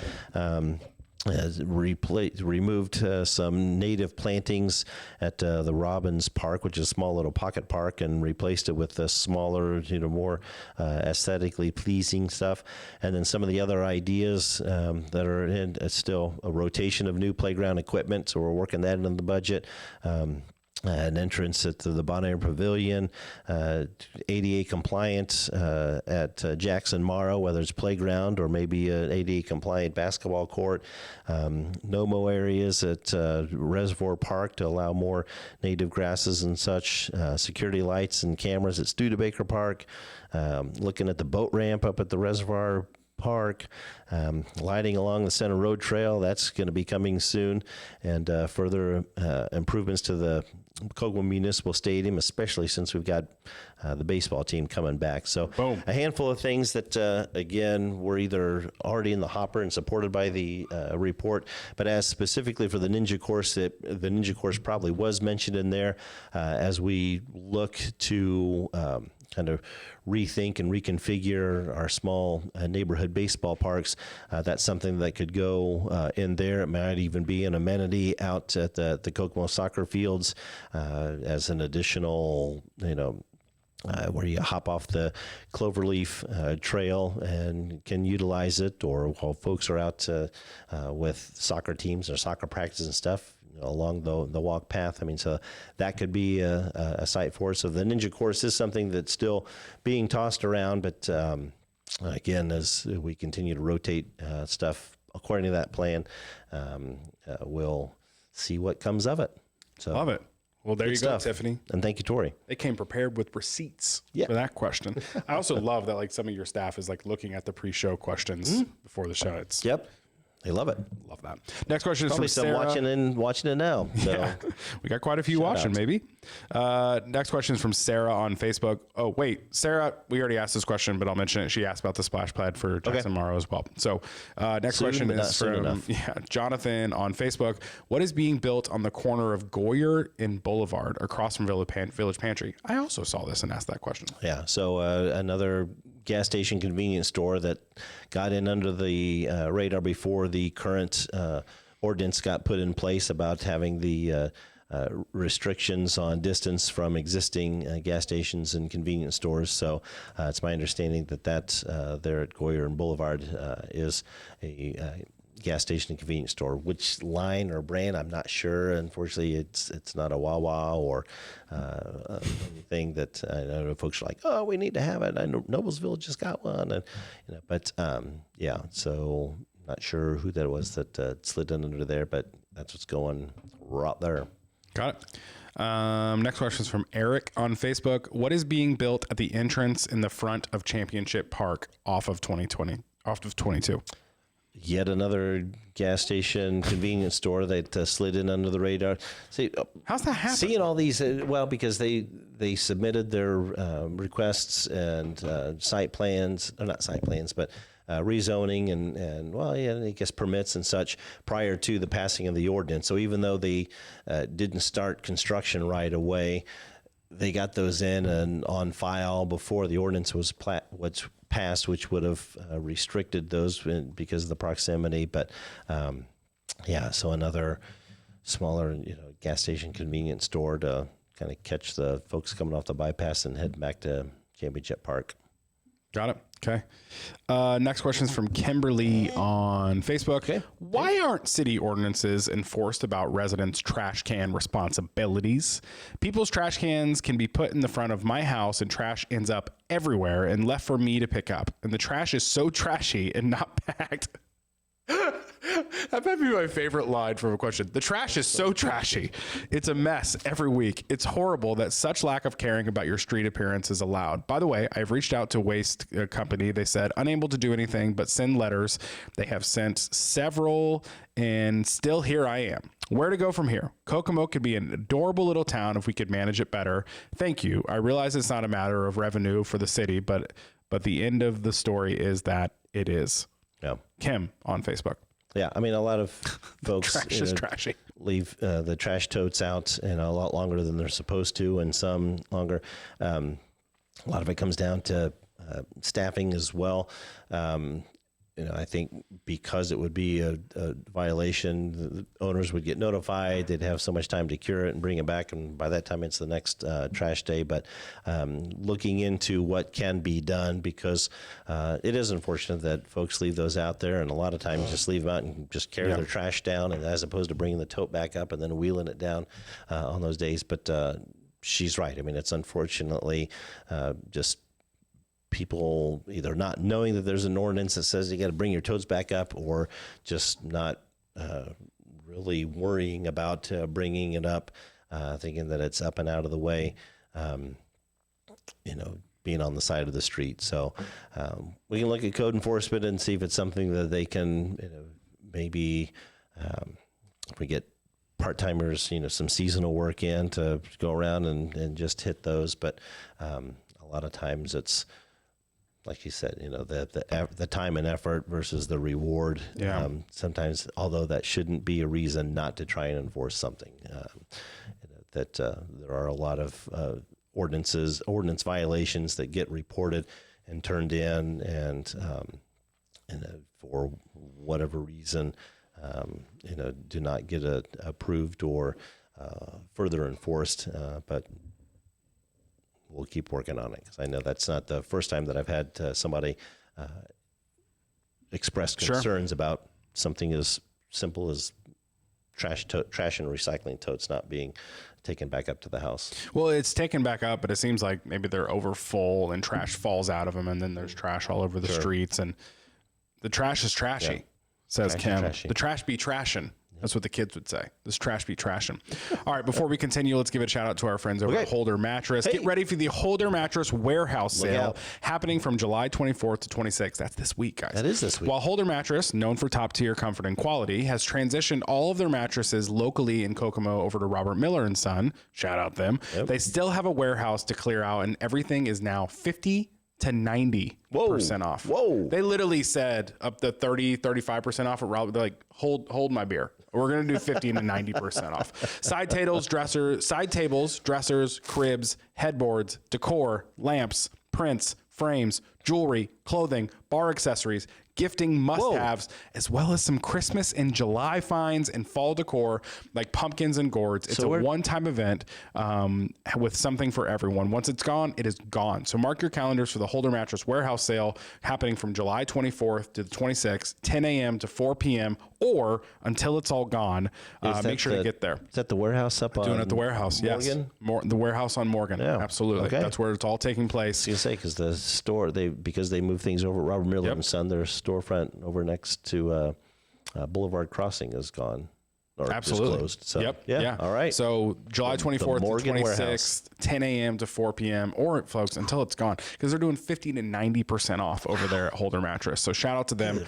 Removed some native plantings at the Robbins Park, which is a small little pocket park, and replaced it with a smaller, more aesthetically pleasing stuff. And then some of the other ideas that are in still a rotation of new playground equipment, so we're working that into the budget. An entrance at the Bon Air Pavilion, ADA compliant at Jackson Morrow, whether it's playground or maybe an ADA compliant basketball court. No-mow areas at Reservoir Park to allow more native grasses and such. Security lights and cameras at Studebaker Park. Looking at the boat ramp up at the Reservoir Park, lighting along the Center Road Trail, that's going to be coming soon, and further improvements to the Kokomo Municipal Stadium, especially since we've got the baseball team coming back. So Boom. A handful of things that, again, were either already in the hopper and supported by the report, but as specifically for the Ninja Course, the Ninja Course probably was mentioned in there as we look to kind of rethink and reconfigure our small neighborhood baseball parks. That's something that could go in there. It might even be an amenity out at the Kokomo soccer fields as an additional, where you hop off the Cloverleaf Trail and can utilize it, or while folks are out with soccer teams or soccer practice and stuff, along the walk path. So that could be a site for us. So the Ninja Course is something that's still being tossed around, but again, as we continue to rotate stuff according to that plan, we'll see what comes of it. So Love it. Well, there you go, Tiffany. And thank you, Tori. They came prepared with receipts for that question. I also love that some of your staff is looking at the pre-show questions before the show. They love it. Love that. Next question is Probably from some Sarah. watching it now. So. Yeah, we got quite a few watching, maybe. Next question is from Sarah on Facebook. Oh, wait, Sarah, we already asked this question, but I'll mention it. She asked about the splash pad for Jackson Morrow as well. So next question is from Jonathan on Facebook. What is being built on the corner of Goyer and Boulevard across from Village Pantry? I also saw this and asked that question. Yeah, so another gas station convenience store that got in under the radar before the current ordinance got put in place about having the restrictions on distance from existing gas stations and convenience stores. So it's my understanding that there at Goyer and Boulevard is a gas station and convenience store. Which line or brand, I'm not sure. Unfortunately, it's not a Wawa or anything that I know folks are like, oh, we need to have it. I know Noblesville just got one, and but so not sure who that was that slid in under there, but that's what's going right there. Got it. Next question is from Eric on Facebook. What is being built at the entrance in the front of Championship Park off of 22? Yet another gas station convenience store that slid in under the radar. See, how's that happen? Seeing all these, because they submitted their requests and site plans, or not site plans, but rezoning and I guess permits and such prior to the passing of the ordinance. So even though they didn't start construction right away, they got those in and on file before the ordinance was passed, which would have restricted those because of the proximity. But so another smaller gas station convenience store to kind of catch the folks coming off the bypass and head back to Championship Park. Got it. Okay. Next question is from Kimberly on Facebook. Okay. Why aren't city ordinances enforced about residents' trash can responsibilities? People's trash cans can be put in the front of my house and trash ends up everywhere and left for me to pick up. And the trash is so trashy and not packed. That might be my favorite line from a question. The trash is so trashy. It's a mess every week. It's horrible that such lack of caring about your street appearance is allowed. By the way, I've reached out to Waste Company. They said unable to do anything but send letters. They have sent several and still here I am. Where to go from here? Kokomo could be an adorable little town if we could manage it better. Thank you. I realize it's not a matter of revenue for the city, but the end of the story is that it is. Yeah. Kim on Facebook. Yeah, I mean, a lot of folks Trash is trashy. Leave the trash totes out a lot longer than they're supposed to, and some longer. A lot of it comes down to staffing as well. I think because it would be a violation, the owners would get notified. They'd have so much time to cure it and bring it back, and by that time it's the next trash day. But looking into what can be done, because it is unfortunate that folks leave those out there, and a lot of times just leave them out and just carry their trash down, and as opposed to bringing the tote back up and then wheeling it down on those days. But she's right. I mean, it's unfortunately just people either not knowing that there's an ordinance that says you got to bring your totes back up, or just not really worrying about bringing it up, thinking that it's up and out of the way, being on the side of the street. So we can look at code enforcement and see if it's something that they can, maybe if we get part-timers, some seasonal work in to go around and just hit those. But a lot of times it's, like you said, the time and effort versus the reward. Yeah. Sometimes, although that shouldn't be a reason not to try and enforce something, that there are a lot of ordinance violations that get reported and turned in, and for whatever reason, do not get approved or further enforced. But we'll keep working on it, because I know that's not the first time that I've had somebody express concerns about something as simple as trash and recycling totes not being taken back up to the house. Well, it's taken back up, but it seems like maybe they're over full and trash falls out of them, and then there's trash all over the streets, and the trash is trashy, says Kim. The trash be trashin'. That's what the kids would say. This trash be trashing. All right, before we continue, let's give a shout out to our friends over at Holder Mattress. Get ready for the Holder Mattress warehouse sale happening from July 24th to 26th. That's this week, guys. That is this week. While Holder Mattress, known for top tier comfort and quality, has transitioned all of their mattresses locally in Kokomo over to Robert Miller & Son, shout out them, they still have a warehouse to clear out, and everything is now 50 to 90% off. Whoa. They literally said up to 30, 35% off at Robert. They're like, hold my beer. We're going to do 50 to 90% off. Side tables, dressers, cribs, headboards, decor, lamps, prints, frames, jewelry, clothing, bar accessories, gifting must-haves, as well as some Christmas and July finds and fall decor like pumpkins and gourds. It's a one-time event with something for everyone. Once it's gone, it is gone. So mark your calendars for the Holder Mattress warehouse sale happening from July 24th to the 26th, 10 a.m. to 4 p.m. or until it's all gone. Make sure to get there. Is that the warehouse up on Doing it at the warehouse, Morgan? Yes. The warehouse on Morgan, absolutely. Okay. That's where it's all taking place. I was going to say, because the store, because they moved things over at Robert Miller & Son, their storefront over next to Boulevard Crossing is gone. Or Absolutely. Closed. So, Yeah. All right. So July 24th to 26th, warehouse. 10 a.m. to 4 p.m. or folks until it's gone, because they're doing 50 to 90% off over there at Holder Mattress. So shout out to them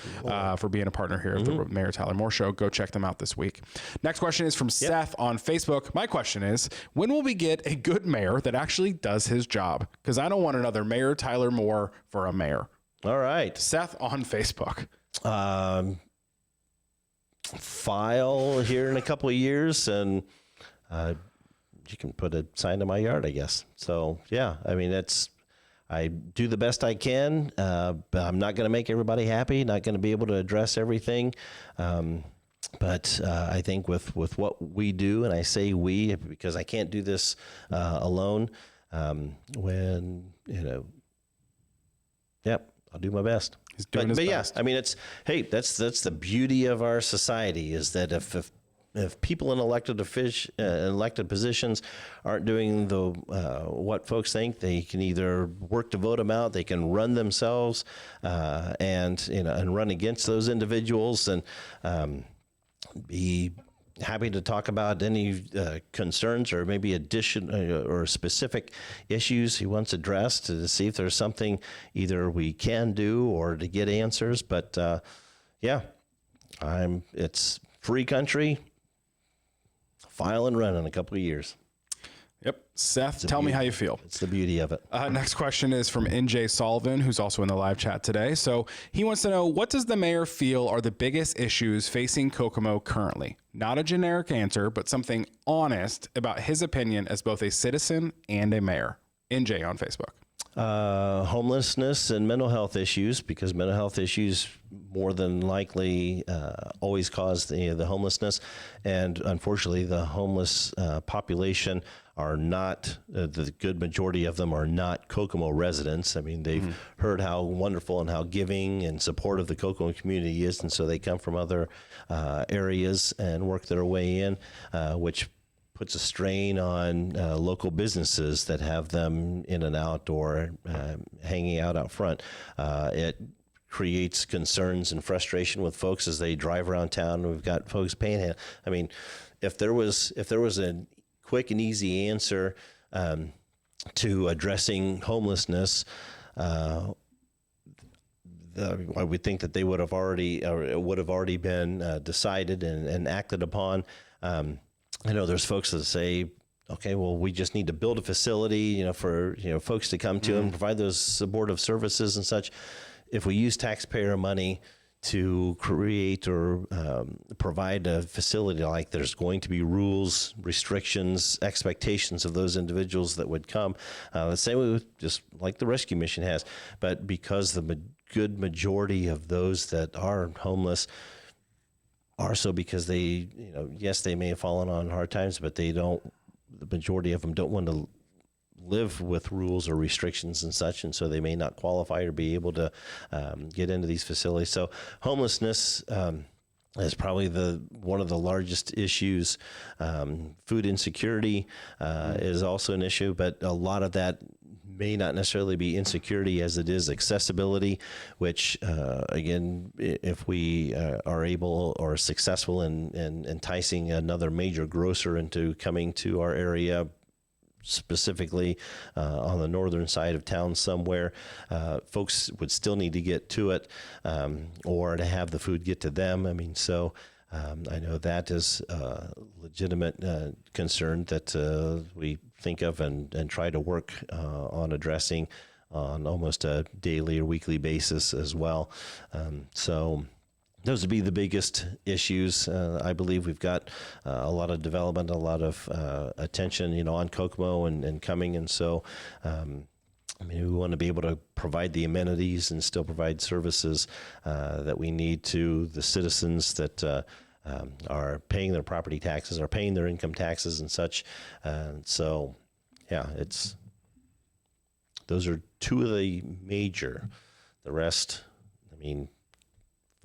for being a partner here at the Mayor Tyler Moore Show. Go check them out this week. Next question is from Seth on Facebook. My question is, when will we get a good mayor that actually does his job? Because I don't want another Mayor Tyler Moore for a mayor. All right. Seth on Facebook. File here in a couple of years, and you can put a sign in my yard, I guess. So yeah, I mean, I do the best I can, but I'm not going to make everybody happy, not going to be able to address everything. But I think with what we do, and I say we because I can't do this alone, I'll do my best. He's doing his best. Yeah, I mean, that's the beauty of our society, is that if people in elected positions aren't doing what folks think, they can either work to vote them out, they can run themselves, and run against those individuals, and be happy to talk about any concerns or maybe or specific issues he wants addressed, to see if there's something either we can do or to get answers. But it's free country. file and run in a couple of years. Yep. Seth, tell me how you feel. It's the beauty of it. Next question is from NJ Sullivan, who's also in the live chat today. So he wants to know, what does the mayor feel are the biggest issues facing Kokomo currently? Not a generic answer, but something honest about his opinion as both a citizen and a mayor. NJ on Facebook. Homelessness and mental health issues, because mental health issues more than likely always cause the homelessness. And unfortunately, the homeless population are not, the good majority of them are not Kokomo residents. I mean, they've heard how wonderful and how giving and supportive the Kokomo community is, and so they come from other areas and work their way in, which puts a strain on local businesses that have them in and out or hanging out front. It creates concerns and frustration with folks as they drive around town. We've got folks panhandling. I mean, if there was a quick and easy answer to addressing homelessness, I would think that they would have already been decided and acted upon. I know there's folks that say, okay, well, we just need to build a facility, for folks to come to and provide those supportive services and such. If we use taxpayer money to create or provide a facility, like there's going to be rules, restrictions, expectations of those individuals that would come. The same way with just like the rescue mission has, but because the good majority of those that are homeless are so because they, yes, they may have fallen on hard times, but the majority of them don't want to live with rules or restrictions and such, and so they may not qualify or be able to get into these facilities. So homelessness is probably one of the largest issues. Food insecurity is also an issue, but a lot of that may not necessarily be insecurity as it is accessibility, which again, if we are able or successful in enticing another major grocer into coming to our area, specifically on the northern side of town somewhere, folks would still need to get to it or to have the food get to them. I mean, so I know that is a legitimate concern that we think of and try to work on addressing on almost a daily or weekly basis as well. So those would be the biggest issues. I believe we've got a lot of development, a lot of attention, on Kokomo and coming. And so, we want to be able to provide the amenities and still provide services that we need to the citizens that are paying their property taxes, are paying their income taxes and such. So, yeah, those are two of the major. The rest,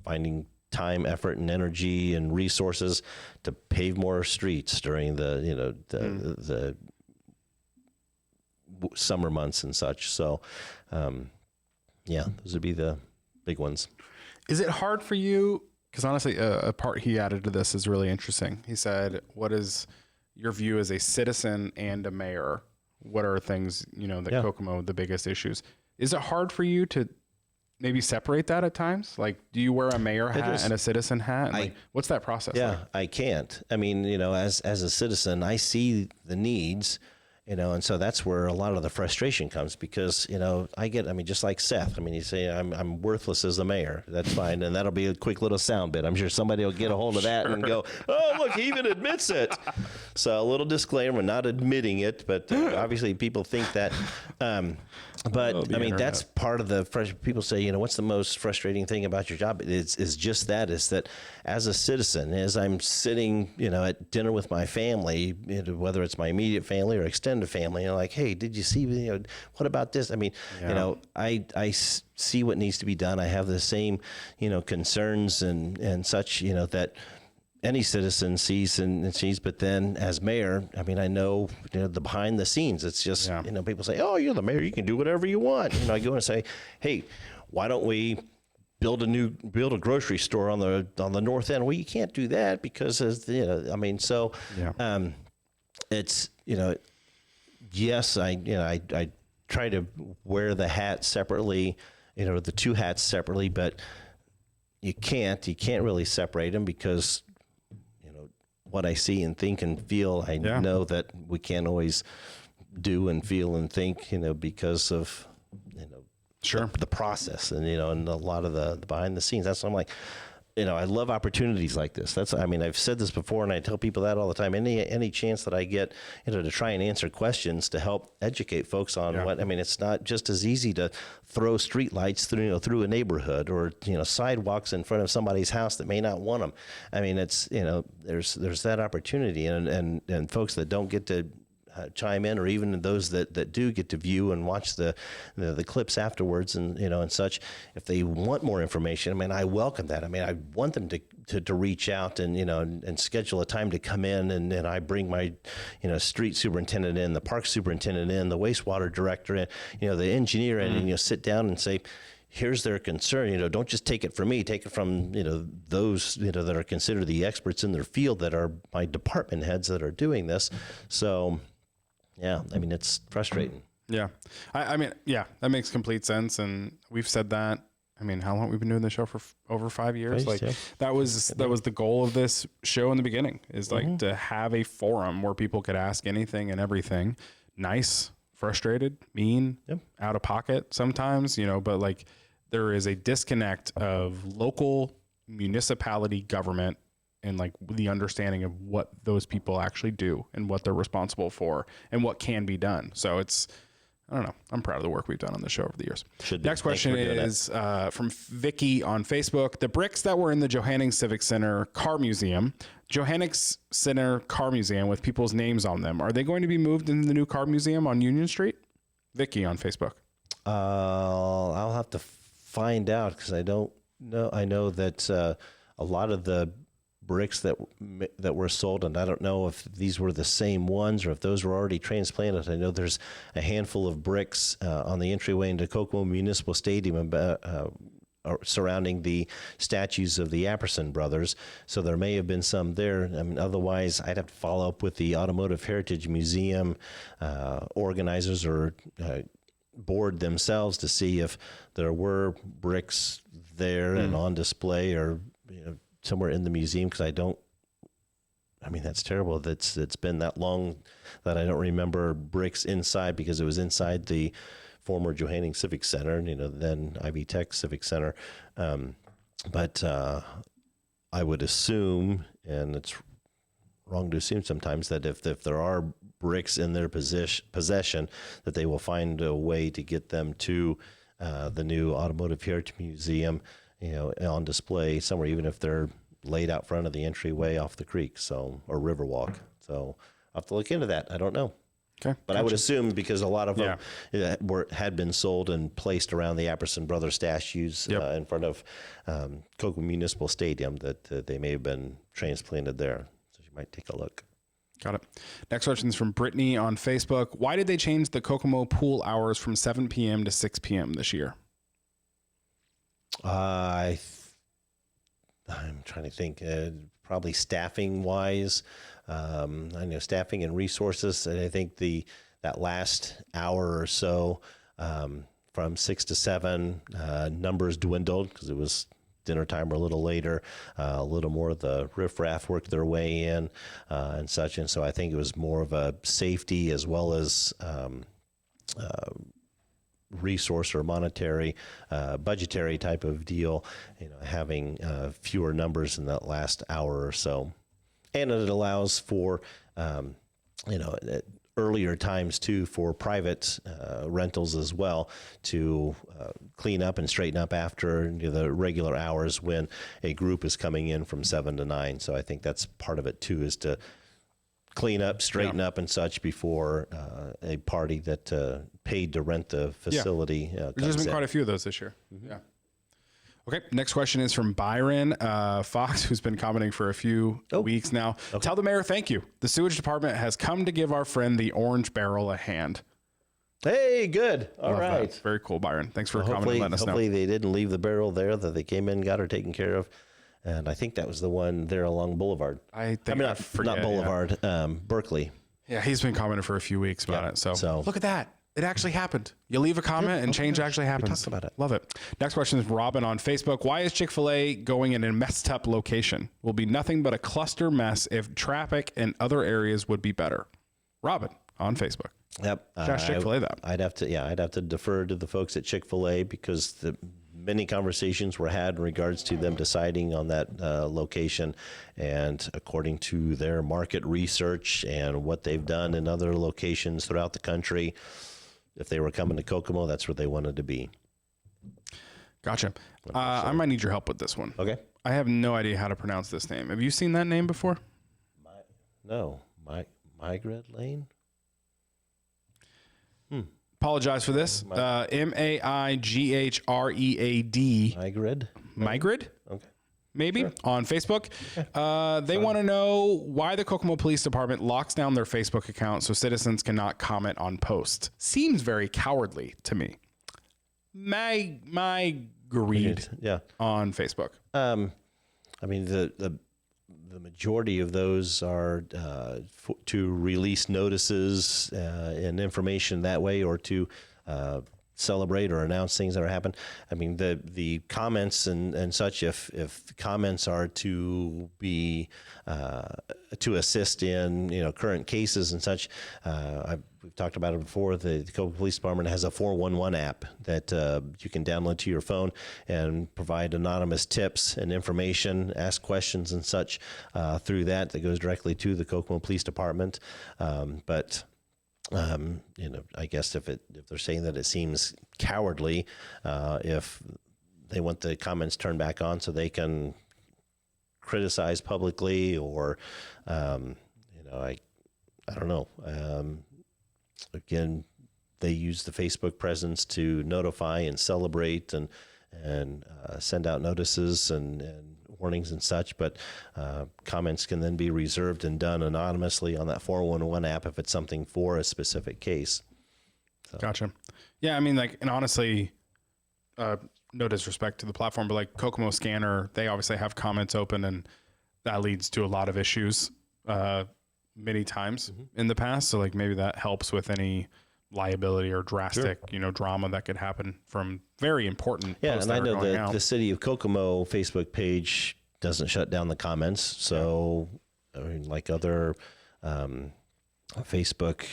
finding time, effort, and energy and resources to pave more streets during the summer months and such. So, those would be the big ones. Is it hard for you? Because honestly, a part he added to this is really interesting. He said, what is your view as a citizen and a mayor? What are things, Kokomo, the biggest issues? Is it hard for you to maybe separate that at times? Like, do you wear a mayor hat and a citizen hat? And what's that process like? I can't. As a citizen, I see the needs, and so that's where a lot of the frustration comes because, just like Seth, you say I'm worthless as the mayor. That's fine. And that'll be a quick little sound bit. I'm sure somebody will get a hold of that and go, oh, look, he even admits it. So a little disclaimer, not admitting it, but obviously people think that. That's part of the people say, what's the most frustrating thing about your job? Is just that, is that as a citizen, as I'm sitting, at dinner with my family, whether it's my immediate family or extended family, like, hey, did you see, what about this? I see what needs to be done. I have the same, concerns and such, that any citizen sees and sees, but then as mayor, I know, the behind the scenes, it's just, people say, oh, you're the mayor, you can do whatever you want. I go and say, hey, why don't we build a grocery store on the north end? Well, you can't do that because it's, yes, I try to wear the hat separately, the two hats separately, but you can't really separate them because what I see and think and feel. I know that we can't always do and feel and think, because of, the process and, and a lot of the behind the scenes. That's why I'm like, I love opportunities like this. I've said this before, and I tell people that all the time. Any chance that I get, to try and answer questions to help educate folks on it's not just as easy to throw street lights through a neighborhood or, sidewalks in front of somebody's house that may not want them. It's, there's that opportunity and folks that don't get to chime in, or even those that do get to view and watch the clips afterwards and such. If they want more information, I welcome that. I want them to reach out and, and schedule a time to come in, and I bring my, street superintendent in, the park superintendent in, the wastewater director in, the engineer in, and sit down and say, here's their concern. Don't just take it from me. Take it from those that are considered the experts in their field, that are my department heads that are doing this. So. Yeah, it's frustrating. Yeah. That makes complete sense. And we've said that. How long have we been doing the show for? Over 5 years. That was the goal of this show in the beginning, is to have a forum where people could ask anything and everything. Nice, frustrated, mean, out of pocket sometimes, but there is a disconnect of local municipality government and the understanding of what those people actually do and what they're responsible for and what can be done. So I don't know. I'm proud of the work we've done on the show over the years. Next question is from Vicky on Facebook. The bricks that were in the Johannings Civic Center Car Museum, Johannings Center Car Museum with people's names on them, are they going to be moved into the new car museum on Union Street? Vicky on Facebook. I'll have to find out, because I don't know. I know that a lot of the bricks that were sold, and I don't know if these were the same ones or if those were already transplanted. I know there's a handful of bricks on the entryway into Kokomo Municipal Stadium surrounding the statues of the Apperson brothers, so there may have been some there. Otherwise, I'd have to follow up with the Automotive Heritage Museum organizers or board themselves to see if there were bricks there and on display, or somewhere in the museum, because that's terrible. It's been that long that I don't remember bricks inside, because it was inside the former Johannings Civic Center, then Ivy Tech Civic Center. But I would assume, and it's wrong to assume sometimes, that if there are bricks in their possession, that they will find a way to get them to the new Automotive Heritage Museum, on display somewhere, even if they're laid out front of the entryway off the creek, or Riverwalk. So I'll have to look into that. I don't know. Okay. But I would assume, because a lot of them had been sold and placed around the Apperson Brothers statues in front of Kokomo Municipal Stadium, that they may have been transplanted there. So you might take a look. Got it. Next question is from Brittany on Facebook. Why did they change the Kokomo pool hours from 7 p.m. to 6 p.m. this year? I'm trying to think. Probably staffing wise. I know staffing and resources. And I think that last hour or so, from 6 to 7, numbers dwindled, because it was dinner time or a little later. A little more of the riffraff worked their way in and such. And so I think it was more of a safety as well as resource or monetary, budgetary type of deal, having fewer numbers in that last hour or so. And it allows for, earlier times too, for private rentals as well, to clean up and straighten up after the regular hours when a group is coming in from 7 to 9. So I think that's part of it too, is to clean up, straighten up and such before a party that paid to rent the facility. There's been quite a few of those this year. Mm-hmm. Yeah. Okay. Next question is from Byron Fox, who's been commenting for a few weeks now. Okay. Tell the mayor thank you. The sewage department has come to give our friend the orange barrel a hand. Hey, good. All right. That. Very cool, Byron. Thanks for commenting and letting us know. Hopefully they didn't leave the barrel there, that they came in, got her taken care of. And I think that was the one there along Boulevard. Not Boulevard, Berkeley. Yeah, he's been commenting for a few weeks about it. So look at that. It actually happened. You leave a comment and change actually happens. We talked about it. Love it. Next question is Robin on Facebook. Why is Chick-fil-A going in a messed up location? Will be nothing but a cluster mess if traffic in other areas would be better. Robin on Facebook. Yep. Ask Chick-fil-A that. I'd have to defer to the folks at Chick-fil-A because the many conversations were had in regards to them deciding on that location, and according to their market research and what they've done in other locations throughout the country, if they were coming to Kokomo, that's where they wanted to be. Gotcha. I might need your help with this one. Okay. I have no idea how to pronounce this name. Have you seen that name before? Migred Lane? Apologize for this. Maighrad. Migred? Okay. Maybe on Facebook. They want to know why the Kokomo Police Department locks down their Facebook account so citizens cannot comment on posts. Seems very cowardly to me. My greed on Facebook. I mean, the majority of those are to release notices and information that way, or to celebrate or announce things that are happening. I mean, the comments and such, if comments are to be to assist in current cases and such, we've talked about it before. The Kokomo Police Department has a 411 app that you can download to your phone and provide anonymous tips and information, ask questions and such through that goes directly to the Kokomo Police Department. I guess if they're saying that it seems cowardly, if they want the comments turned back on so they can criticize publicly, or I don't know. Again, they use the Facebook presence to notify and celebrate and send out notices and warnings and such, but comments can then be reserved and done anonymously on that 411 app if it's something for a specific case. So. Gotcha. Yeah, I mean, and honestly, no disrespect to the platform, but like Kokomo Scanner, they obviously have comments open, and that leads to a lot of issues many times in the past. So maybe that helps with any liability or drastic, drama that could happen from very important posts. And I know that the City of Kokomo Facebook page doesn't shut down the comments. So, I mean, like other Facebook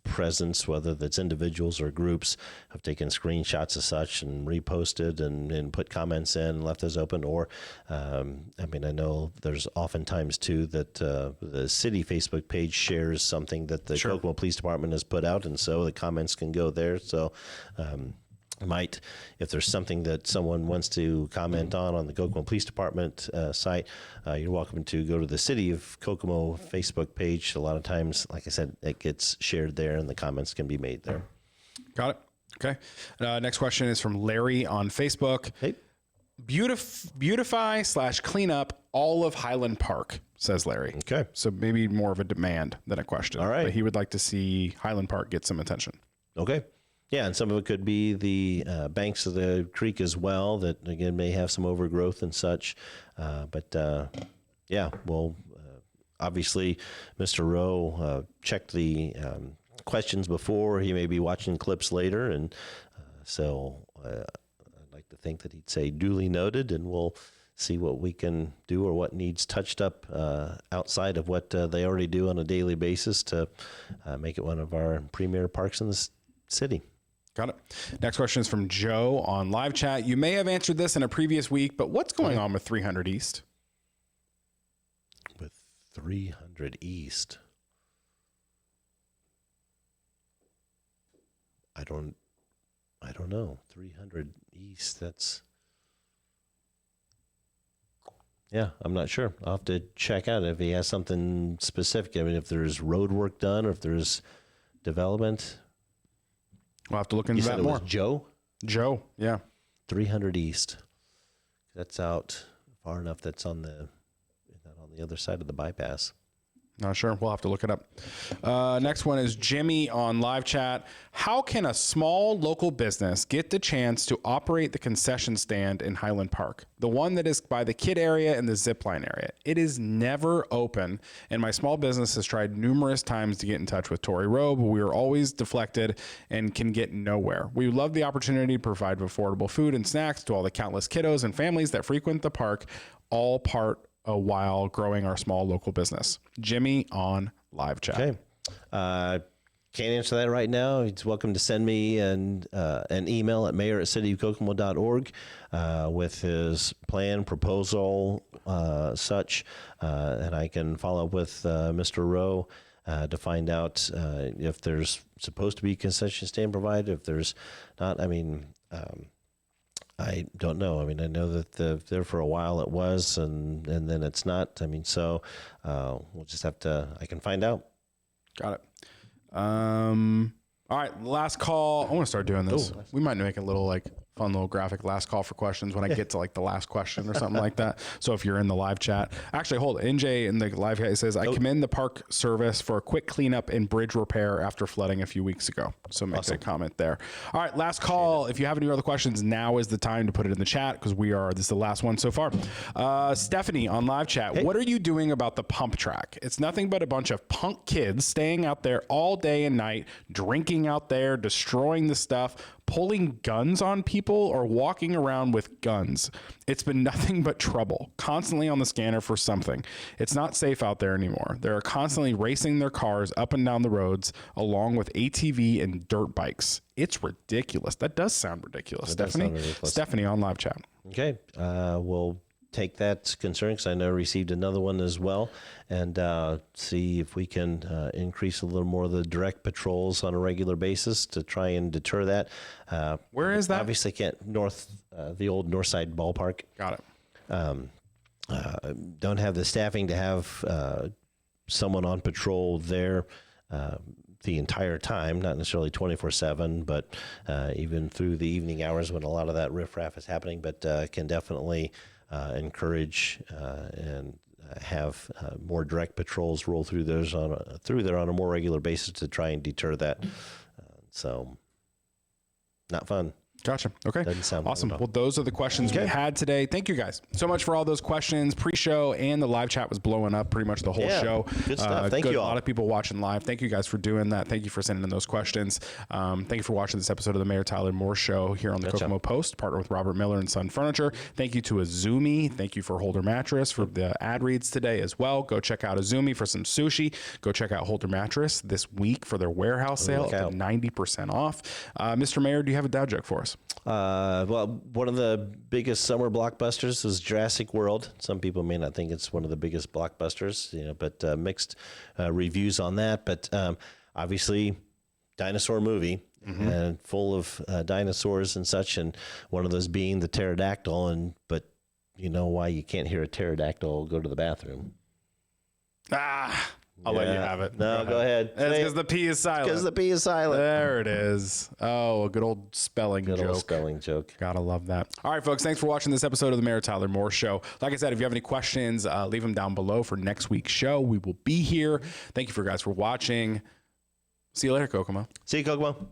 presence, whether that's individuals or groups, have taken screenshots of such and reposted and put comments in and left those open. Or, I know there's oftentimes too that the city Facebook page shares something that the Kokomo Police Department has put out, and so the comments can go there. So, if there's something that someone wants to comment on the Kokomo Police Department site, you're welcome to go to the City of Kokomo Facebook page. A lot of times, like I said, it gets shared there and the comments can be made there. Got it. Okay. Next question is from Larry on Facebook. Hey. Beautify/clean up all of Highland Park, says Larry. Okay. So maybe more of a demand than a question. All right. But he would like to see Highland Park get some attention. Okay. Yeah, and some of it could be the banks of the creek as well that, again, may have some overgrowth and such. Obviously, Mr. Rowe checked the questions before. He may be watching clips later, and so I'd like to think that he'd say duly noted, and we'll see what we can do or what needs touched up outside of what they already do on a daily basis to make it one of our premier parks in the city. Got it. Next question is from Joe on live chat. You may have answered this in a previous week, but what's going on with 300 East? With 300 East? I don't know. 300 East, I'm not sure. I'll have to check out if he has something specific. I mean, if there's road work done or if there's development. We'll have to look into that more. Was Joe? Joe, yeah. 300 East. That's out far enough. That's on the other side of the bypass. Not sure. We'll have to look it up. Next one is Jimmy on live chat. How can a small local business get the chance to operate the concession stand in Highland Park? The one that is by the kid area and the zip line area. It is never open, and my small business has tried numerous times to get in touch with Tory Rowe, but we are always deflected and can get nowhere. We would love the opportunity to provide affordable food and snacks to all the countless kiddos and families that frequent the park, all part while growing our small local business. Jimmy on live chat. Okay. Can't answer that right now. He's welcome to send me an email at mayor@cityofkokomo.org with his plan, proposal, such, and I can follow up with Mr. Rowe to find out if there's supposed to be a concession stand provided, if there's not. I mean, I don't know. I mean, I know that there for a while it was, and then it's not. I mean, so we'll just have to. I can find out. Got it. All right, last call. I want to start doing this. Ooh, we might make a little fun little graphic last call for questions when I get to the last question or something like that. So if you're in the live chat, actually hold it. NJ in the live chat says, I commend the park service for a quick cleanup and bridge repair after flooding a few weeks ago. So make a comment there. All right, last call. If you have any other questions, now is the time to put it in the chat because this is the last one so far. Stephanie on live chat. Hey. What are you doing about the pump track? It's nothing but a bunch of punk kids staying out there all day and night, drinking out there, destroying the stuff, pulling guns on people or walking around with guns. It's been nothing but trouble, constantly on the scanner for something. It's not safe out there anymore. They're constantly racing their cars up and down the roads along with ATV and dirt bikes. It's ridiculous. That does sound ridiculous. Stephanie on live chat. Okay. We'll take that concern because I know I received another one as well, and see if we can increase a little more of the direct patrols on a regular basis to try and deter that. Where is that? Obviously can't the old Northside ballpark. Got it. Don't have the staffing to have someone on patrol there the entire time, not necessarily 24/7, but even through the evening hours when a lot of that riffraff is happening, but can definitely encourage and have more direct patrols roll through there on a more regular basis to try and deter that. So not fun. Gotcha. Okay. Doesn't sound awesome. Well, those are the questions we had today. Thank you guys so much for all those questions. Pre-show and the live chat was blowing up pretty much the whole show. Good stuff. Thank you all. A lot of people watching live. Thank you guys for doing that. Thank you for sending in those questions. Thank you for watching this episode of the Mayor Tyler Moore Show here on the Kokomo Post, partner with Robert Miller and Son Furniture. Thank you to Azumi. Thank you for Holder Mattress for the ad reads today as well. Go check out Azumi for some sushi. Go check out Holder Mattress this week for their warehouse sale at 90% off. Mr. Mayor, do you have a dad joke for us? Well, one of the biggest summer blockbusters was Jurassic World. Some people may not think it's one of the biggest blockbusters, but mixed reviews on that. But obviously, dinosaur movie and full of dinosaurs and such, and one of those being the pterodactyl. But you know why you can't hear a pterodactyl go to the bathroom? I'll let you have it. No, go ahead. It's because the P is silent. Because the P is silent. There it is. Oh, a good old spelling joke. Good old spelling joke. Gotta love that. All right, folks. Thanks for watching this episode of the Mayor Tyler Moore Show. Like I said, if you have any questions, leave them down below for next week's show. We will be here. Thank you guys for watching. See you later, Kokomo. See you, Kokomo.